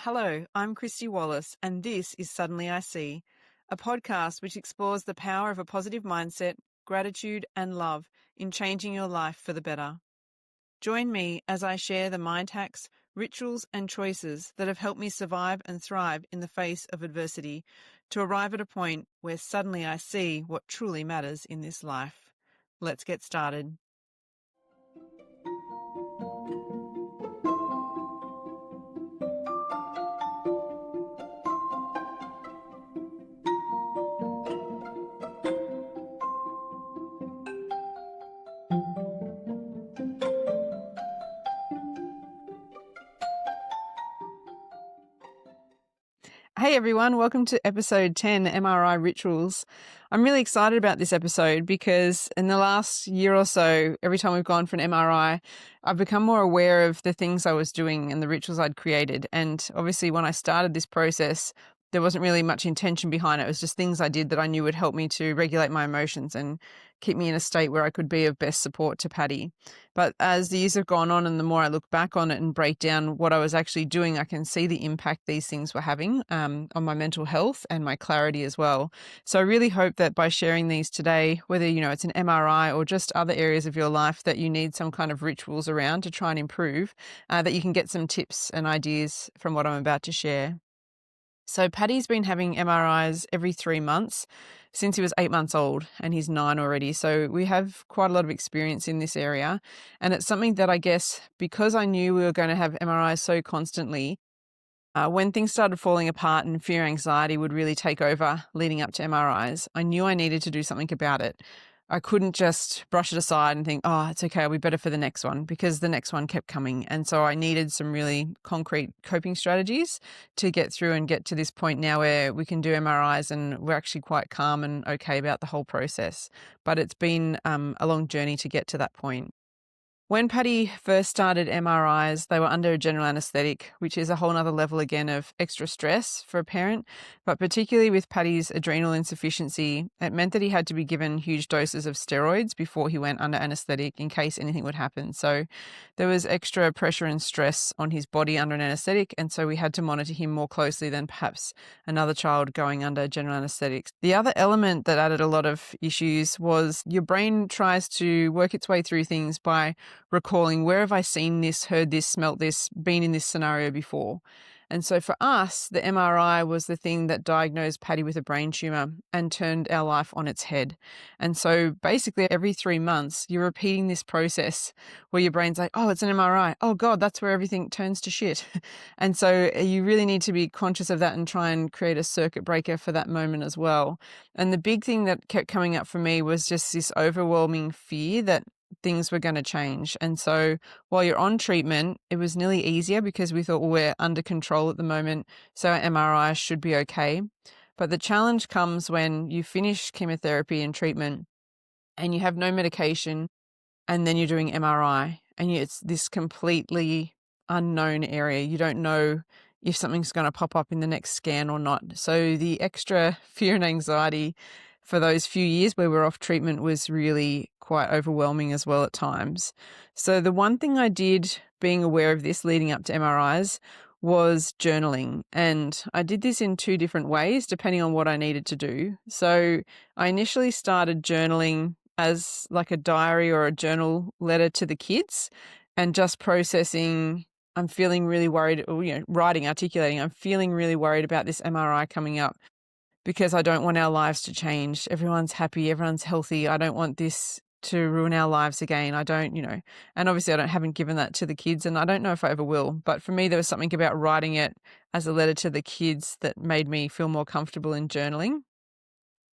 Hello, I'm Kristy Wallace, and this is Suddenly I See, a podcast which explores the power of a positive mindset, gratitude, and love in changing your life for the better. Join me as I share the mind hacks, rituals, and choices that have helped me survive and thrive in the face of adversity to arrive at a point where suddenly I see what truly matters in this life. Let's get started. Hey everyone, welcome to episode 10, MRI Rituals. I'm really excited about this episode because in the last year or so, every time we've gone for an MRI, I've become more aware of the things I was doing and the rituals I'd created. And obviously when I started this process, there wasn't really much intention behind it. It was just things I did that I knew would help me to regulate my emotions and keep me in a state where I could be of best support to Patty. But as the years have gone on and the more I look back on it and break down what I was actually doing, I can see the impact these things were having on my mental health and my clarity as well. So I really hope that by sharing these today, whether it's an MRI or just other areas of your life that you need some kind of rituals around to try and improve, that you can get some tips and ideas from what I'm about to share. So Paddy's been having MRIs every 3 months since he was 8 months old, and he's 9 already. So we have quite a lot of experience in this area. And it's something that I guess because I knew we were going to have MRIs so constantly, when things started falling apart and fear anxiety would really take over leading up to MRIs, I knew I needed to do something about it. I couldn't just brush it aside and think, oh, it's okay, I'll be better for the next one, because the next one kept coming. And so I needed some really concrete coping strategies to get through and get to this point now where we can do MRIs and we're actually quite calm and okay about the whole process. But it's been a long journey to get to that point. When Patty first started MRIs, they were under a general anaesthetic, which is a whole nother level again of extra stress for a parent. But particularly with Patty's adrenal insufficiency, it meant that he had to be given huge doses of steroids before he went under anaesthetic in case anything would happen. So there was extra pressure and stress on his body under an anaesthetic, and so we had to monitor him more closely than perhaps another child going under general anaesthetics. The other element that added a lot of issues was your brain tries to work its way through things by recalling, where have I seen this, heard this, smelt this, been in this scenario before? And so for us, the MRI was the thing that diagnosed Patty with a brain tumor and turned our life on its head. And so basically every 3 months, you're repeating this process where your brain's like, oh, it's an MRI. Oh God, that's where everything turns to shit. And so you really need to be conscious of that and try and create a circuit breaker for that moment as well. And the big thing that kept coming up for me was just this overwhelming fear that things were going to change. And so while you're on treatment, it was nearly easier because we thought, well, we're under control at the moment, so our MRI should be okay. But the challenge comes when you finish chemotherapy and treatment and you have no medication, and then you're doing MRI, and it's this completely unknown area. You don't know if something's going to pop up in the next scan or not. So the extra fear and anxiety for those few years where we're off treatment was really quite overwhelming as well at times. So the one thing I did, being aware of this leading up to MRIs, was journaling. And I did this in 2 different ways, depending on what I needed to do. So I initially started journaling as like a diary or a journal letter to the kids, and just processing, I'm feeling really worried, or, writing, articulating, I'm feeling really worried about this MRI coming up, because I don't want our lives to change. Everyone's happy, everyone's healthy. I don't want this to ruin our lives again. I don't, and obviously haven't given that to the kids, and I don't know if I ever will. But for me, there was something about writing it as a letter to the kids that made me feel more comfortable in journaling.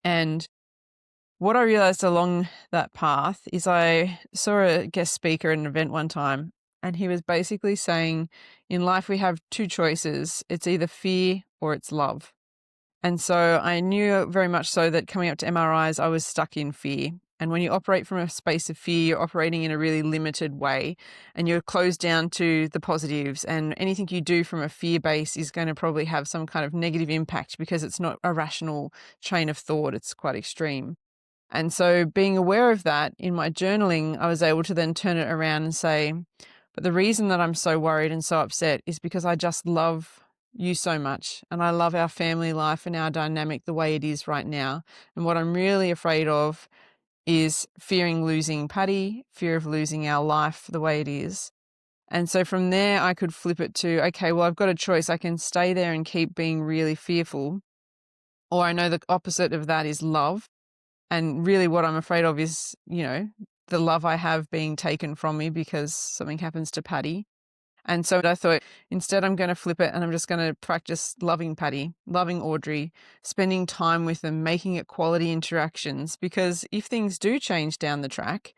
And what I realized along that path is I saw a guest speaker at an event one time, and he was basically saying, in life we have 2 choices. It's either fear or it's love. And so I knew very much so that coming up to MRIs, I was stuck in fear. And when you operate from a space of fear, you're operating in a really limited way, and you're closed down to the positives. And anything you do from a fear base is going to probably have some kind of negative impact because it's not a rational chain of thought. It's quite extreme. And so being aware of that in my journaling, I was able to then turn it around and say, but the reason that I'm so worried and so upset is because I just love you so much, and I love our family life and our dynamic the way it is right now. And what I'm really afraid of is fearing losing Patty, fear of losing our life the way it is. And so from there, I could flip it to, okay, well, I've got a choice. I can stay there and keep being really fearful, or I know the opposite of that is love. And really what I'm afraid of is, the love I have being taken from me because something happens to Patty. And so I thought, instead I'm going to flip it and I'm just going to practice loving Patty, loving Audrey, spending time with them, making it quality interactions. Because if things do change down the track,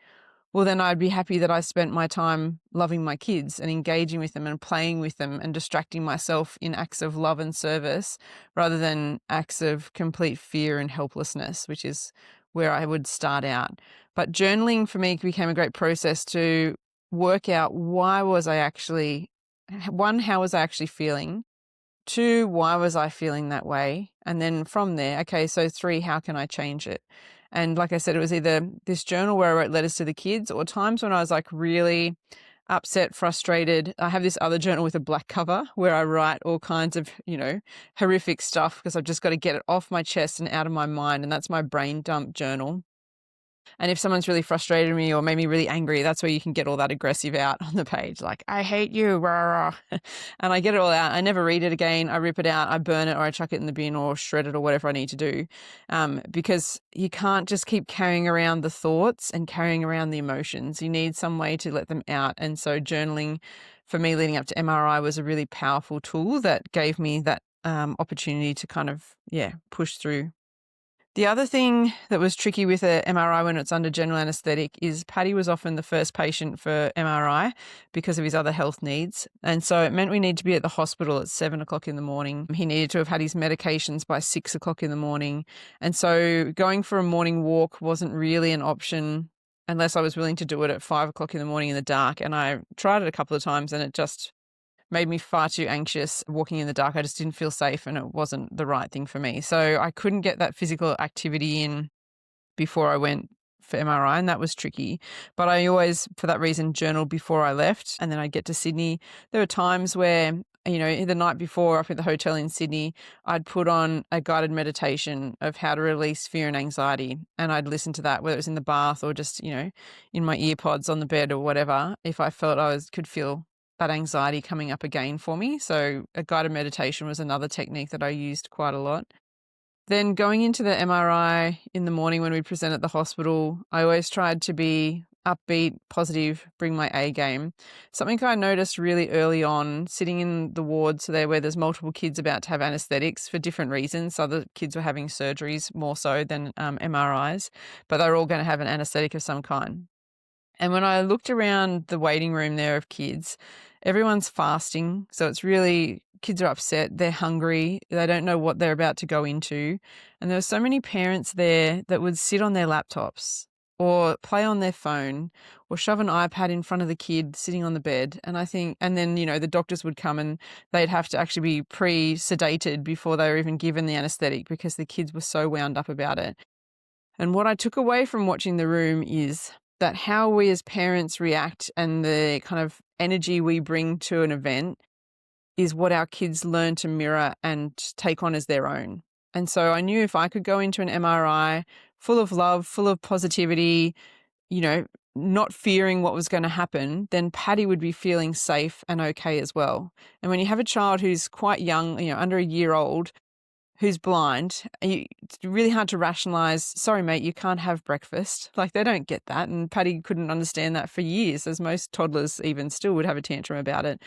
well, then I'd be happy that I spent my time loving my kids and engaging with them and playing with them and distracting myself in acts of love and service rather than acts of complete fear and helplessness, which is where I would start out. But journaling for me became a great process to work out how was I actually feeling? 2, why was I feeling that way? And then from there, okay, so 3, how can I change it? And like I said, it was either this journal where I wrote letters to the kids or times when I was like really upset, frustrated. I have this other journal with a black cover where I write all kinds of, horrific stuff because I've just got to get it off my chest and out of my mind. And that's my brain dump journal. And if someone's really frustrated me or made me really angry, that's where you can get all that aggressive out on the page. Like, I hate you. Rah, rah. And I get it all out. I never read it again. I rip it out. I burn it or I chuck it in the bin or shred it or whatever I need to do. Because you can't just keep carrying around the thoughts and carrying around the emotions. You need some way to let them out. And so journaling for me leading up to MRI was a really powerful tool that gave me that opportunity to kind of, push through. The other thing that was tricky with a MRI when it's under general anaesthetic is Paddy was often the first patient for MRI because of his other health needs. And so it meant we needed to be at the hospital at 7 o'clock in the morning. He needed to have had his medications by 6 o'clock in the morning. And so going for a morning walk wasn't really an option unless I was willing to do it at 5 o'clock in the morning in the dark. And I tried it a couple of times and it just made me far too anxious walking in the dark. I just didn't feel safe and it wasn't the right thing for me. So I couldn't get that physical activity in before I went for MRI, and that was tricky. But I always, for that reason, journaled before I left, and then I'd get to Sydney. There were times where, the night before up at the hotel in Sydney, I'd put on a guided meditation of how to release fear and anxiety, and I'd listen to that, whether it was in the bath or just, in my ear pods on the bed or whatever, if I felt could feel that anxiety coming up again for me. So a guided meditation was another technique that I used quite a lot. Then going into the MRI in the morning when we present at the hospital, I always tried to be upbeat, positive, bring my A game. Something I noticed really early on, sitting in the wards there where there's multiple kids about to have anaesthetics for different reasons. Other kids were having surgeries more so than MRIs, but they're all going to have an anaesthetic of some kind. And when I looked around the waiting room there of kids, everyone's fasting. So it's really, kids are upset. They're hungry. They don't know what they're about to go into. And there were so many parents there that would sit on their laptops or play on their phone or shove an iPad in front of the kid sitting on the bed. And then, the doctors would come and they'd have to actually be pre-sedated before they were even given the anesthetic because the kids were so wound up about it. And what I took away from watching the room is that how we as parents react and the kind of energy we bring to an event is what our kids learn to mirror and take on as their own. And so I knew if I could go into an MRI full of love, full of positivity, not fearing what was going to happen, then Patty would be feeling safe and okay as well. And when you have a child who's quite young, under a year old, who's blind, it's really hard to rationalize, sorry, mate, you can't have breakfast. Like, they don't get that. And Patty couldn't understand that for years, as most toddlers even still would have a tantrum about it.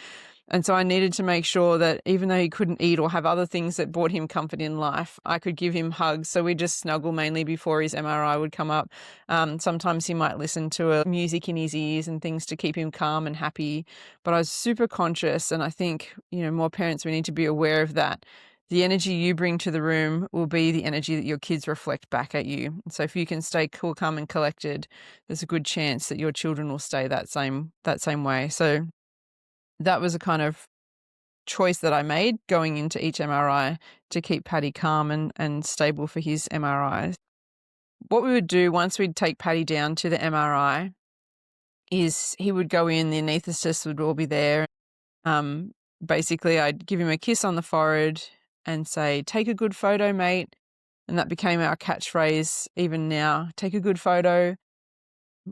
And so I needed to make sure that even though he couldn't eat or have other things that brought him comfort in life, I could give him hugs. So we'd just snuggle mainly before his MRI would come up. Sometimes he might listen to music in his ears and things to keep him calm and happy. But I was super conscious. And I think, more parents, we need to be aware of that. The energy you bring to the room will be the energy that your kids reflect back at you. So if you can stay cool, calm and collected, there's a good chance that your children will stay that same way. So that was a kind of choice that I made going into each MRI to keep Paddy calm and stable for his MRI. What we would do once we'd take Paddy down to the MRI is he would go in, the anaesthetist would all be there. basically I'd give him a kiss on the forehead and say, "Take a good photo, mate." And that became our catchphrase even now. Take a good photo.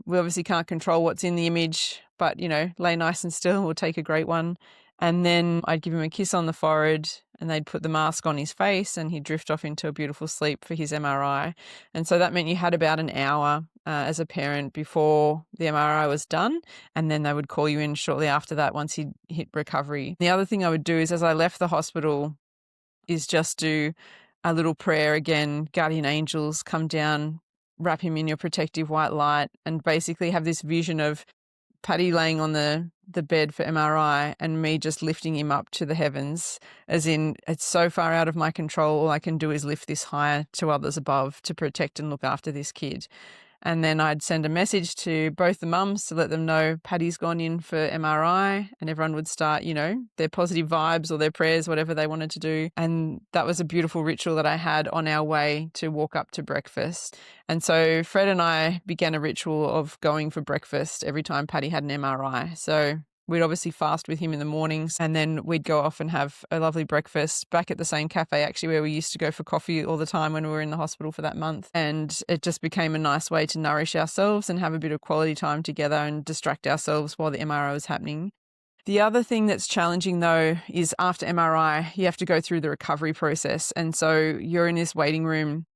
We obviously can't control what's in the image, but, lay nice and still, we'll take a great one. And then I'd give him a kiss on the forehead and they'd put the mask on his face and he'd drift off into a beautiful sleep for his MRI. And so that meant you had about an hour as a parent before the MRI was done. And then they would call you in shortly after that once he'd hit recovery. The other thing I would do is as I left the hospital is just do a little prayer again, guardian angels, come down, wrap him in your protective white light, and basically have this vision of Paddy laying on the bed for MRI and me just lifting him up to the heavens, as in it's so far out of my control, all I can do is lift this higher to others above to protect and look after this kid. And then I'd send a message to both the mums to let them know Paddy's gone in for MRI, and everyone would start, their positive vibes or their prayers, whatever they wanted to do. And that was a beautiful ritual that I had on our way to walk up to breakfast. And so Fred and I began a ritual of going for breakfast every time Paddy had an MRI. So we'd obviously fast with him in the mornings and then we'd go off and have a lovely breakfast back at the same cafe actually where we used to go for coffee all the time when we were in the hospital for that month. And it just became a nice way to nourish ourselves and have a bit of quality time together and distract ourselves while the MRI was happening. The other thing that's challenging though is after MRI, you have to go through the recovery process. And so you're in this waiting room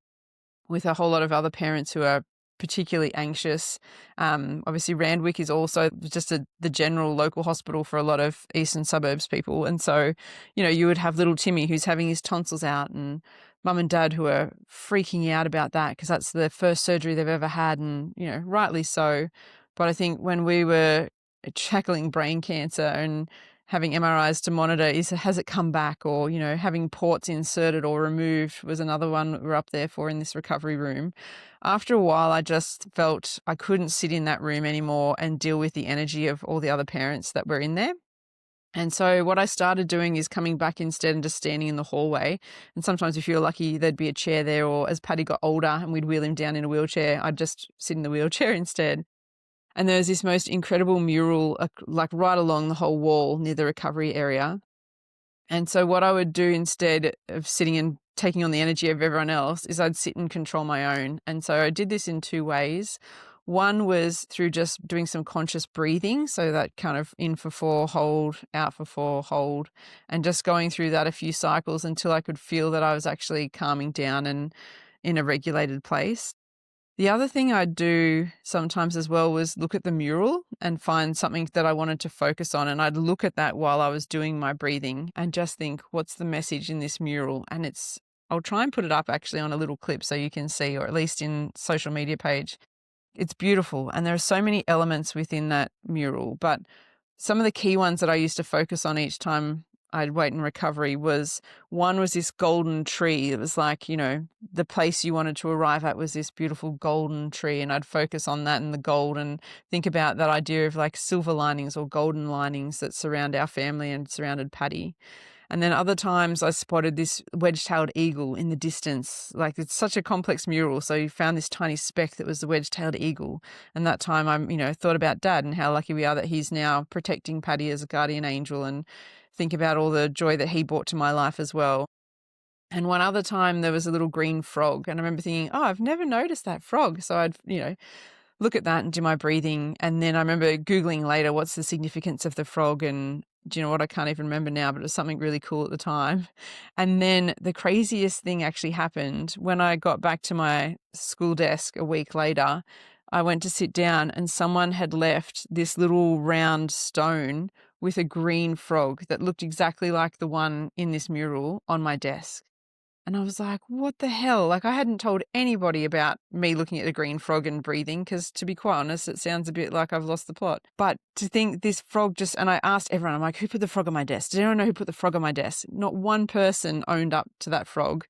with a whole lot of other parents who are particularly anxious. Obviously, Randwick is also just the general local hospital for a lot of eastern suburbs people. And so, you would have little Timmy who's having his tonsils out and mum and dad who are freaking out about that because that's the first surgery they've ever had and, rightly so. But I think when we were tackling brain cancer and having MRIs to monitor has it come back or, having ports inserted or removed was another one that we're up there for in this recovery room. After a while, I just felt I couldn't sit in that room anymore and deal with the energy of all the other parents that were in there. And so what I started doing is coming back instead and just standing in the hallway. And sometimes if you're lucky, there'd be a chair there, or as Paddy got older and we'd wheel him down in a wheelchair, I'd just sit in the wheelchair instead. And there's this most incredible mural, like right along the whole wall near the recovery area. And so what I would do instead of sitting and taking on the energy of everyone else is I'd sit and control my own. And so I did this in two ways. One was through just doing some conscious breathing. So that kind of in for 4, hold, out for 4, hold, and just going through that a few cycles until I could feel that I was actually calming down and in a regulated place. The other thing I'd do sometimes as well was look at the mural and find something that I wanted to focus on. And I'd look at that while I was doing my breathing and just think, what's the message in this mural? And I'll try and put it up actually on a little clip so you can see, or at least in social media page. It's beautiful. And there are so many elements within that mural, but some of the key ones that I used to focus on each time I'd wait in recovery was this golden tree. It was like, the place you wanted to arrive at was this beautiful golden tree. And I'd focus on that and the gold and think about that idea of like silver linings or golden linings that surround our family and surrounded Paddy. And then other times I spotted this wedge-tailed eagle in the distance. Like it's such a complex mural. So you found this tiny speck that was the wedge-tailed eagle. And that time I, thought about Dad and how lucky we are that he's now protecting Paddy as a guardian angel, and think about all the joy that he brought to my life as well. And one other time there was a little green frog. And I remember thinking, I've never noticed that frog. So I'd, look at that and do my breathing. And then I remember Googling later, what's the significance of the frog? And do you know what? I can't even remember now, but it was something really cool at the time. And then the craziest thing actually happened when I got back to my school desk a week later. I went to sit down and someone had left this little round stone with a green frog that looked exactly like the one in this mural on my desk. And I was like, what the hell? Like I hadn't told anybody about me looking at the green frog and breathing because, to be quite honest, it sounds a bit like I've lost the plot. But to think this frog and I asked everyone, I'm like, who put the frog on my desk? Did anyone know who put the frog on my desk? Not one person owned up to that frog.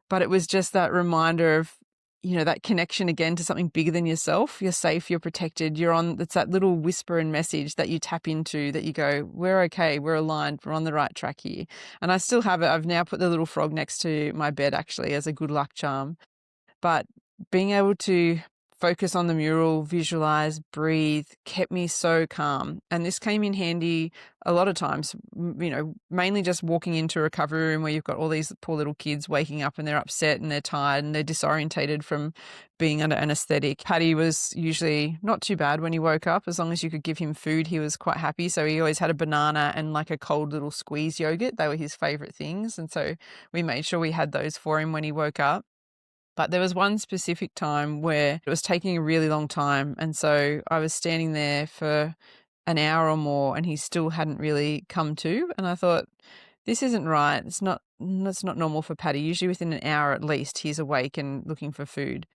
But it was just that reminder of, that connection again to something bigger than yourself. You're safe, you're protected, it's that little whisper and message that you tap into that you go, we're okay, we're aligned, we're on the right track here. And I still have it. I've now put the little frog next to my bed actually as a good luck charm. But being able to focus on the mural, visualize, breathe, kept me so calm. And this came in handy a lot of times, mainly just walking into a recovery room where you've got all these poor little kids waking up and they're upset and they're tired and they're disorientated from being under anesthetic. Paddy was usually not too bad when he woke up. As long as you could give him food, he was quite happy. So he always had a banana and like a cold little squeeze yogurt. They were his favorite things. And so we made sure we had those for him when he woke up. But there was one specific time where it was taking a really long time. And so I was standing there for an hour or more and he still hadn't really come to. And I thought, this isn't right. It's not normal for Paddy. Usually within an hour at least, he's awake and looking for food.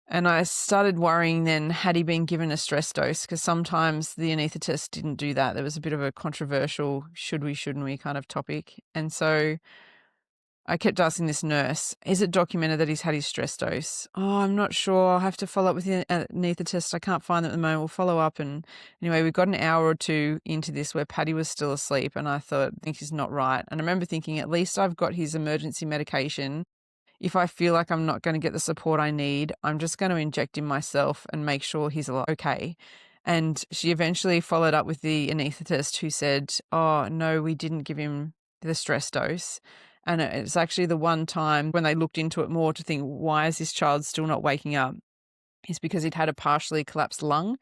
And I started worrying then, had he been given a stress dose? Because sometimes the anaesthetist didn't do that. There was a bit of a controversial should we, shouldn't we kind of topic. And so I kept asking this nurse, is it documented that he's had his stress dose? Oh, I'm not sure. I'll have to follow up with the anaesthetist. I can't find them at the moment. We'll follow up. And anyway, we got an hour or two into this where Paddy was still asleep. And I thought, I think he's not right. And I remember thinking, at least I've got his emergency medication. If I feel like I'm not going to get the support I need, I'm just going to inject him myself and make sure he's okay. And she eventually followed up with the anaesthetist who said, oh, no, we didn't give him the stress dose. And it's actually the one time when they looked into it more to think, why is this child still not waking up? Is because he'd had a partially collapsed lung,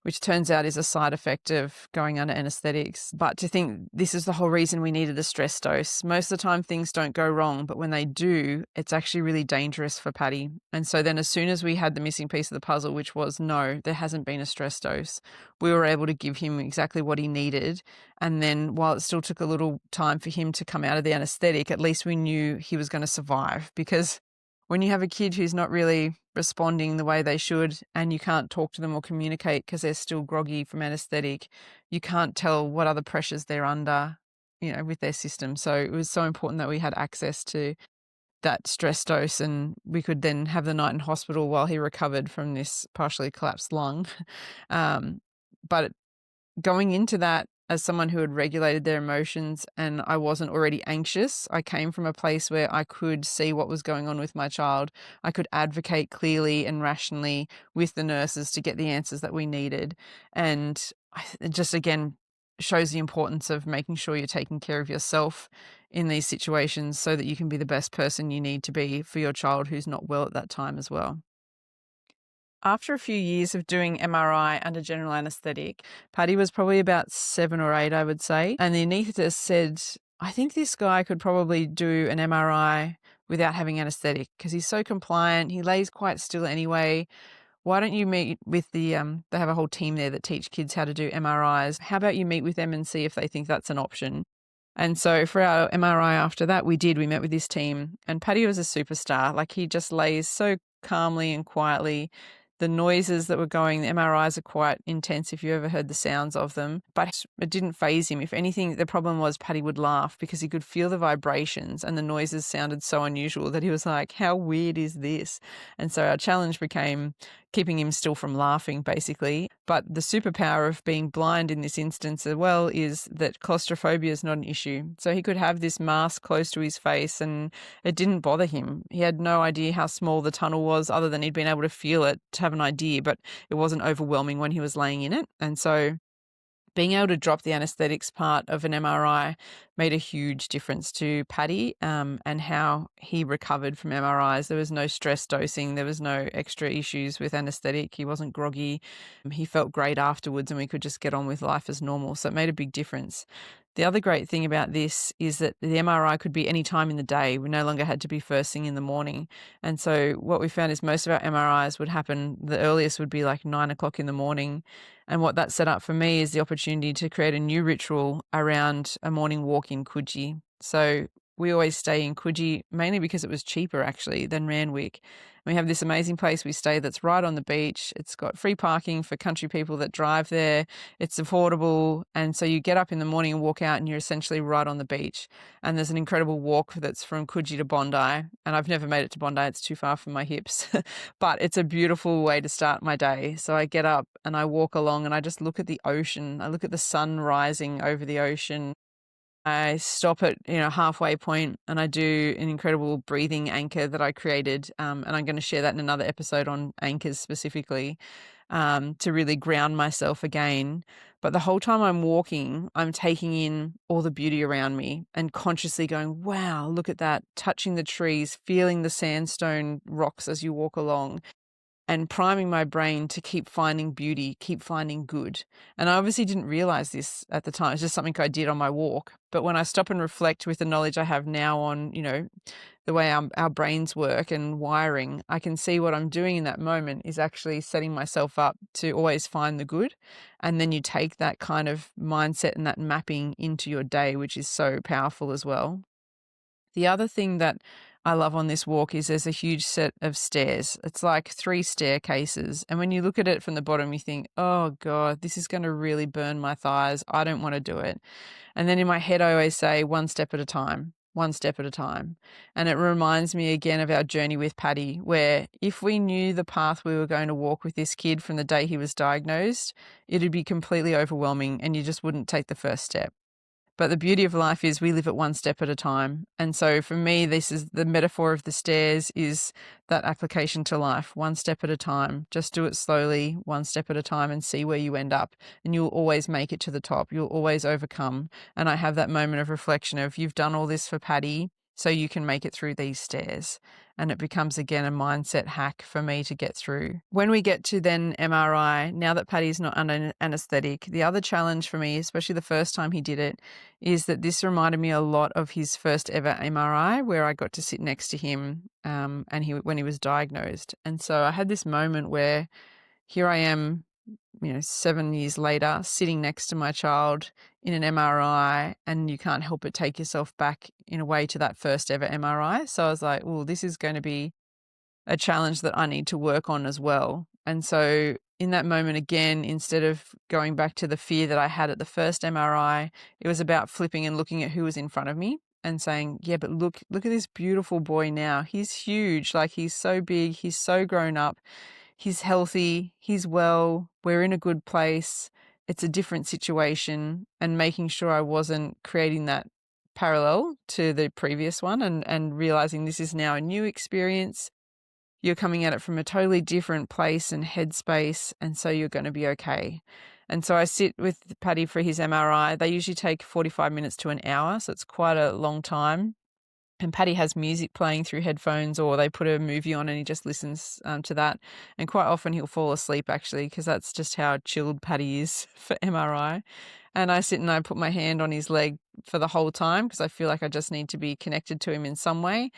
which turns out is a side effect of going under anesthetics. But to think this is the whole reason we needed a stress dose. Most of the time things don't go wrong, but when they do, it's actually really dangerous for Paddy. And so then as soon as we had the missing piece of the puzzle, which was no, there hasn't been a stress dose, we were able to give him exactly what he needed. And then while it still took a little time for him to come out of the anesthetic, at least we knew he was going to survive. Because when you have a kid who's not really responding the way they should and you can't talk to them or communicate because they're still groggy from anesthetic, you can't tell what other pressures they're under, with their system. So it was so important that we had access to that stress dose and we could then have the night in hospital while he recovered from this partially collapsed lung. But going into that, as someone who had regulated their emotions and I wasn't already anxious, I came from a place where I could see what was going on with my child. I could advocate clearly and rationally with the nurses to get the answers that we needed. And it just, again, shows the importance of making sure you're taking care of yourself in these situations so that you can be the best person you need to be for your child who's not well at that time as well. After a few years of doing MRI under general anaesthetic, Paddy was probably about 7 or 8, I would say. And the anaesthetist said, I think this guy could probably do an MRI without having anaesthetic because he's so compliant. He lays quite still anyway. Why don't you meet with they have a whole team there that teach kids how to do MRIs. How about you meet with them and see if they think that's an option? And so for our MRI after that, we met with this team and Paddy was a superstar. Like he just lays so calmly and quietly. The noises that were going, the MRIs are quite intense if you ever heard the sounds of them, but it didn't faze him. If anything, the problem was Paddy would laugh because he could feel the vibrations and the noises sounded so unusual that he was like, how weird is this? And so our challenge became keeping him still from laughing, basically. But the superpower of being blind in this instance as well is that claustrophobia is not an issue. So he could have this mask close to his face and it didn't bother him. He had no idea how small the tunnel was other than he'd been able to feel it to have an idea, but it wasn't overwhelming when he was laying in it. And so being able to drop the anesthetics part of an MRI made a huge difference to Paddy and how he recovered from MRIs. There was no stress dosing. There was no extra issues with anesthetic. He wasn't groggy. He felt great afterwards and we could just get on with life as normal. So it made a big difference. The other great thing about this is that the MRI could be any time in the day. We no longer had to be first thing in the morning. And so what we found is most of our MRIs would happen, the earliest would be like 9 o'clock in the morning. And what that set up for me is the opportunity to create a new ritual around a morning walk in Coogee. So we always stay in Coogee, mainly because it was cheaper actually than Randwick. We have this amazing place we stay that's right on the beach. It's got free parking for country people that drive there. It's affordable. And so you get up in the morning and walk out and you're essentially right on the beach. And there's an incredible walk that's from Coogee to Bondi. And I've never made it to Bondi. It's too far from my hips. But it's a beautiful way to start my day. So I get up and I walk along and I just look at the ocean. I look at the sun rising over the ocean. I stop at, halfway point and I do an incredible breathing anchor that I created. And I'm going to share that in another episode on anchors specifically, to really ground myself again. But the whole time I'm walking, I'm taking in all the beauty around me and consciously going, wow, look at that, touching the trees, feeling the sandstone rocks as you walk along, and priming my brain to keep finding beauty, keep finding good. And I obviously didn't realize this at the time. It's just something I did on my walk. But when I stop and reflect with the knowledge I have now on, the way our brains work and wiring, I can see what I'm doing in that moment is actually setting myself up to always find the good. And then you take that kind of mindset and that mapping into your day, which is so powerful as well. The other thing that I love on this walk is there's a huge set of stairs. It's like 3 staircases. And when you look at it from the bottom, you think, oh God, this is going to really burn my thighs. I don't want to do it. And then in my head, I always say, one step at a time, one step at a time. And it reminds me again of our journey with Paddy, where if we knew the path we were going to walk with this kid from the day he was diagnosed, it'd be completely overwhelming and you just wouldn't take the first step. But the beauty of life is we live it one step at a time. And so for me, this is the metaphor of the stairs is that application to life, one step at a time. Just do it slowly, one step at a time, and see where you end up. And you'll always make it to the top. You'll always overcome. And I have that moment of reflection of you've done all this for Paddy, so you can make it through these stairs. And it becomes, again, a mindset hack for me to get through. When we get to then MRI, now that Paddy's not under anaesthetic, the other challenge for me, especially the first time he did it, is that this reminded me a lot of his first ever MRI, where I got to sit next to him when he was diagnosed. And so I had this moment where here I am, 7 years later, sitting next to my child in an MRI, and you can't help but take yourself back in a way to that first ever MRI. So I was like, well, this is going to be a challenge that I need to work on as well. And so in that moment, again, instead of going back to the fear that I had at the first MRI, it was about flipping and looking at who was in front of me and saying, yeah, but look at this beautiful boy now. He's huge. Like, he's so big. He's so grown up. He's healthy, he's well, we're in a good place, it's a different situation, and making sure I wasn't creating that parallel to the previous one and realizing this is now a new experience. You're coming at it from a totally different place and headspace, and so you're going to be okay. And so I sit with Paddy for his MRI. They usually take 45 minutes to an hour, so it's quite a long time. And Paddy has music playing through headphones, or they put a movie on and he just listens to that. And quite often he'll fall asleep, actually, because that's just how chilled Paddy is for MRI. And I sit and I put my hand on his leg for the whole time because I feel like I just need to be connected to him in some way.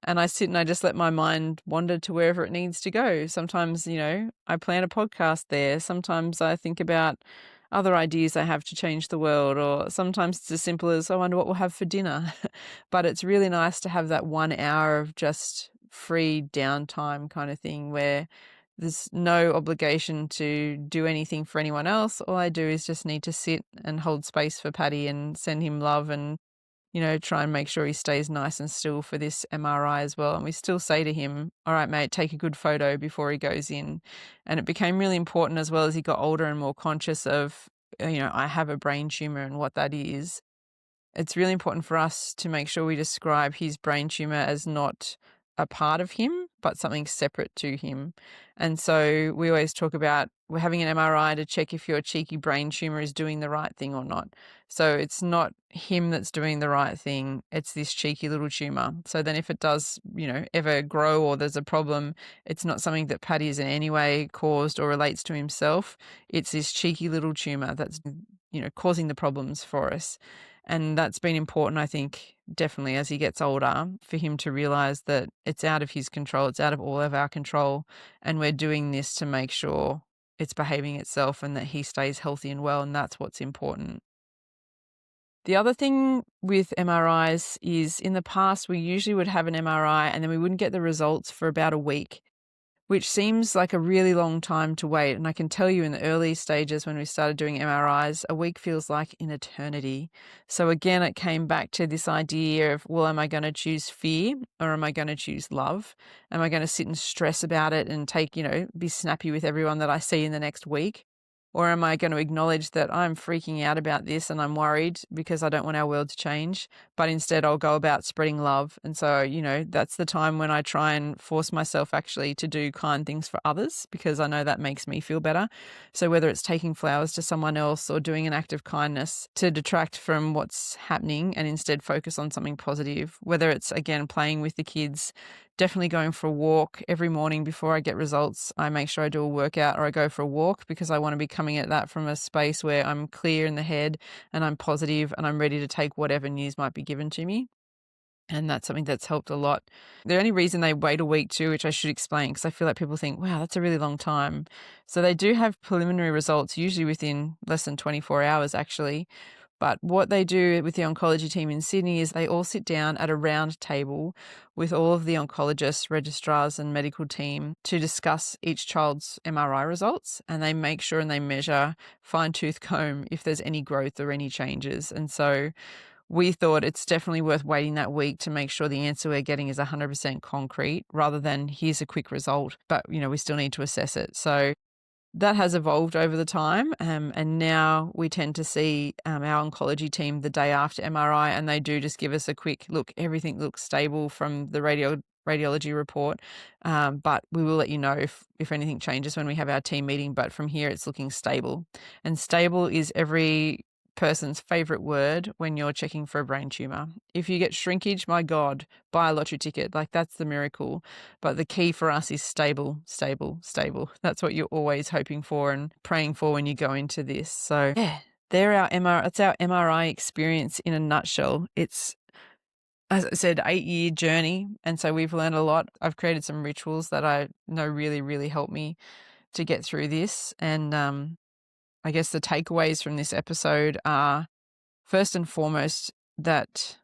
And I sit and I just let my mind wander to wherever it needs to go. Sometimes, I plan a podcast there. Sometimes I think about other ideas I have to change the world, or sometimes it's as simple as, I wonder what we'll have for dinner. But it's really nice to have that 1 hour of just free downtime kind of thing where there's no obligation to do anything for anyone else. All I do is just need to sit and hold space for Paddy and send him love and try and make sure he stays nice and still for this MRI as well. And we still say to him, all right, mate, take a good photo before he goes in. And it became really important as well as he got older and more conscious of, I have a brain tumor and what that is. It's really important for us to make sure we describe his brain tumor as not a part of him, but something separate to him. And so we always talk about we're having an MRI to check if your cheeky brain tumor is doing the right thing or not. So it's not him that's doing the right thing. It's this cheeky little tumor. So then if it does, ever grow or there's a problem, it's not something that Paddy is in any way caused or relates to himself. It's this cheeky little tumor that's, causing the problems for us. And that's been important, I think, definitely as he gets older, for him to realize that it's out of his control. It's out of all of our control. And we're doing this to make sure it's behaving itself and that he stays healthy and well. And that's what's important. The other thing with MRIs is in the past, we usually would have an MRI and then we wouldn't get the results for about a week, which seems like a really long time to wait. And I can tell you in the early stages when we started doing MRIs, a week feels like an eternity. So again, it came back to this idea of, well, am I going to choose fear or am I going to choose love? Am I going to sit and stress about it and be snappy with everyone that I see in the next week? Or am I going to acknowledge that I'm freaking out about this and I'm worried because I don't want our world to change, but instead I'll go about spreading love. And so, that's the time when I try and force myself actually to do kind things for others, because I know that makes me feel better. So whether it's taking flowers to someone else or doing an act of kindness to detract from what's happening and instead focus on something positive, whether it's, again, playing with the kids, definitely going for a walk every morning before I get results. I make sure I do a workout or I go for a walk, because I want to be coming at that from a space where I'm clear in the head and I'm positive and I'm ready to take whatever news might be given to me. And that's something that's helped a lot. The only reason they wait a week too, which I should explain, because I feel like people think, wow, that's a really long time. So they do have preliminary results, usually within less than 24 hours, actually. But what they do with the oncology team in Sydney is they all sit down at a round table with all of the oncologists, registrars, and medical team to discuss each child's MRI results. And they make sure and they measure fine-tooth comb if there's any growth or any changes. And so we thought it's definitely worth waiting that week to make sure the answer we're getting is 100% concrete, rather than here's a quick result, but we still need to assess it. So that has evolved over the time, and now we tend to see our oncology team the day after MRI, and they do just give us a quick look. Everything looks stable from the radiology report, but we will let you know if anything changes when we have our team meeting. But from here, it's looking stable, and stable is every person's favorite word when you're checking for a brain tumor. If you get shrinkage, my God, buy a lottery ticket. Like, that's the miracle. But the key for us is stable, stable, stable. That's what you're always hoping for and praying for when you go into this. So yeah, it's our MRI experience in a nutshell. It's, as I said, 8-year journey. And so we've learned a lot. I've created some rituals that I know really, really help me to get through this. And I guess the takeaways from this episode are, first and foremost, that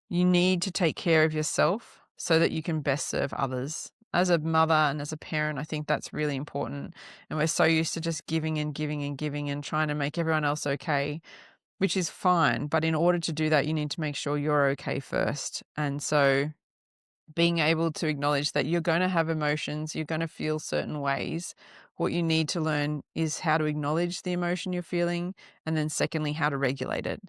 you need to take care of yourself so that you can best serve others. As a mother and as a parent, I think that's really important. And we're so used to just giving and giving and giving and trying to make everyone else okay, which is fine. But in order to do that, you need to make sure you're okay first. And so being able to acknowledge that you're going to have emotions, you're going to feel certain ways. What you need to learn is how to acknowledge the emotion you're feeling, and then secondly, how to regulate it.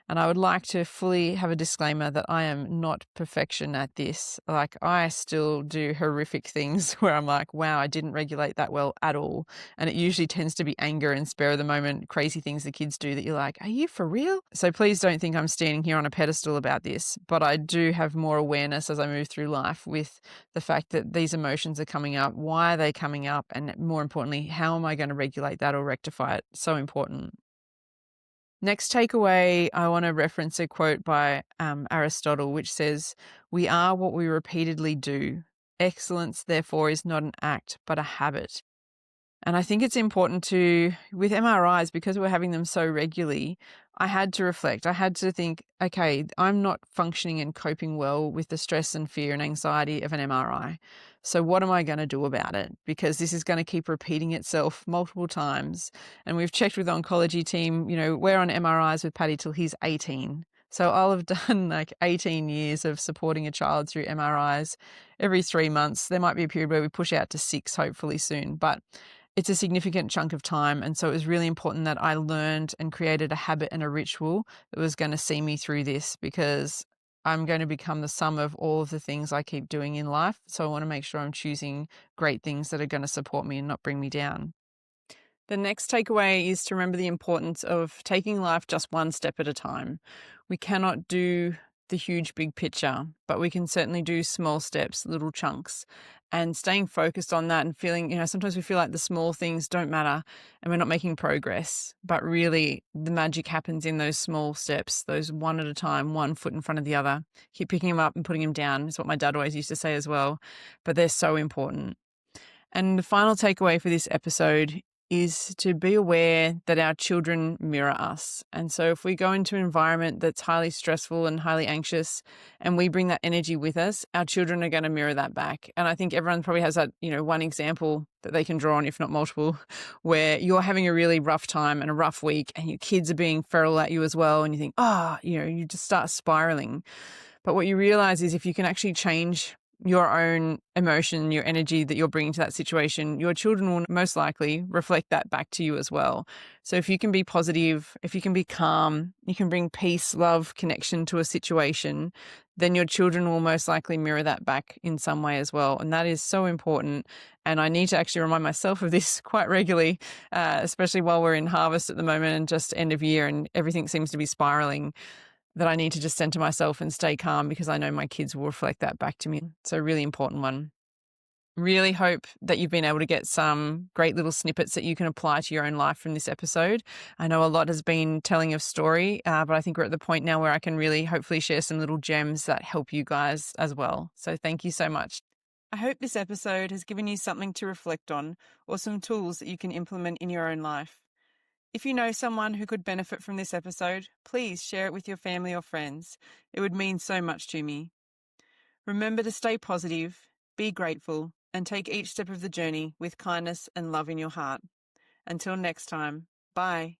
And I would like to fully have a disclaimer that I am not perfection at this. Like, I still do horrific things where I'm like, wow, I didn't regulate that well at all. And it usually tends to be anger and spur of the moment, crazy things the kids do that you're like, are you for real? So please don't think I'm standing here on a pedestal about this, but I do have more awareness as I move through life with the fact that these emotions are coming up. Why are they coming up? And more importantly, how am I going to regulate that or rectify it? So important. Next takeaway, I want to reference a quote by Aristotle, which says, "We are what we repeatedly do. Excellence, therefore, is not an act, but a habit." And I think it's important with MRIs, because we're having them so regularly, I had to reflect. I had to think, okay, I'm not functioning and coping well with the stress and fear and anxiety of an MRI. So what am I going to do about it? Because this is going to keep repeating itself multiple times. And we've checked with the oncology team, we're on MRIs with Paddy till he's 18. So I'll have done like 18 years of supporting a child through MRIs every 3 months. There might be a period where we push out to 6, hopefully soon, but it's a significant chunk of time. And so it was really important that I learned and created a habit and a ritual that was going to see me through this, because I'm going to become the sum of all of the things I keep doing in life. So I want to make sure I'm choosing great things that are going to support me and not bring me down. The next takeaway is to remember the importance of taking life just one step at a time. We cannot do the huge big picture, but we can certainly do small steps, little chunks, and staying focused on that and feeling, sometimes we feel like the small things don't matter and we're not making progress, but really the magic happens in those small steps, those one at a time, one foot in front of the other. Keep picking them up and putting them down is what my dad always used to say as well, but they're so important. And the final takeaway for this episode is to be aware that our children mirror us. And so if we go into an environment that's highly stressful and highly anxious and we bring that energy with us, our children are going to mirror that back. And I think everyone probably has that, one example that they can draw on, if not multiple, where you're having a really rough time and a rough week and your kids are being feral at you as well. And you think, you just start spiraling. But what you realize is if you can actually change your own emotion, your energy that you're bringing to that situation, your children will most likely reflect that back to you as well. So if you can be positive, if you can be calm, you can bring peace, love, connection to a situation, then your children will most likely mirror that back in some way as well. And that is so important. And I need to actually remind myself of this quite regularly, especially while we're in harvest at the moment and just end of year and everything seems to be spiraling, that I need to just center myself and stay calm because I know my kids will reflect that back to me. It's a really important one. Really hope that you've been able to get some great little snippets that you can apply to your own life from this episode. I know a lot has been telling of story, but I think we're at the point now where I can really hopefully share some little gems that help you guys as well. So thank you so much. I hope this episode has given you something to reflect on or some tools that you can implement in your own life. If you know someone who could benefit from this episode, please share it with your family or friends. It would mean so much to me. Remember to stay positive, be grateful, and take each step of the journey with kindness and love in your heart. Until next time, bye.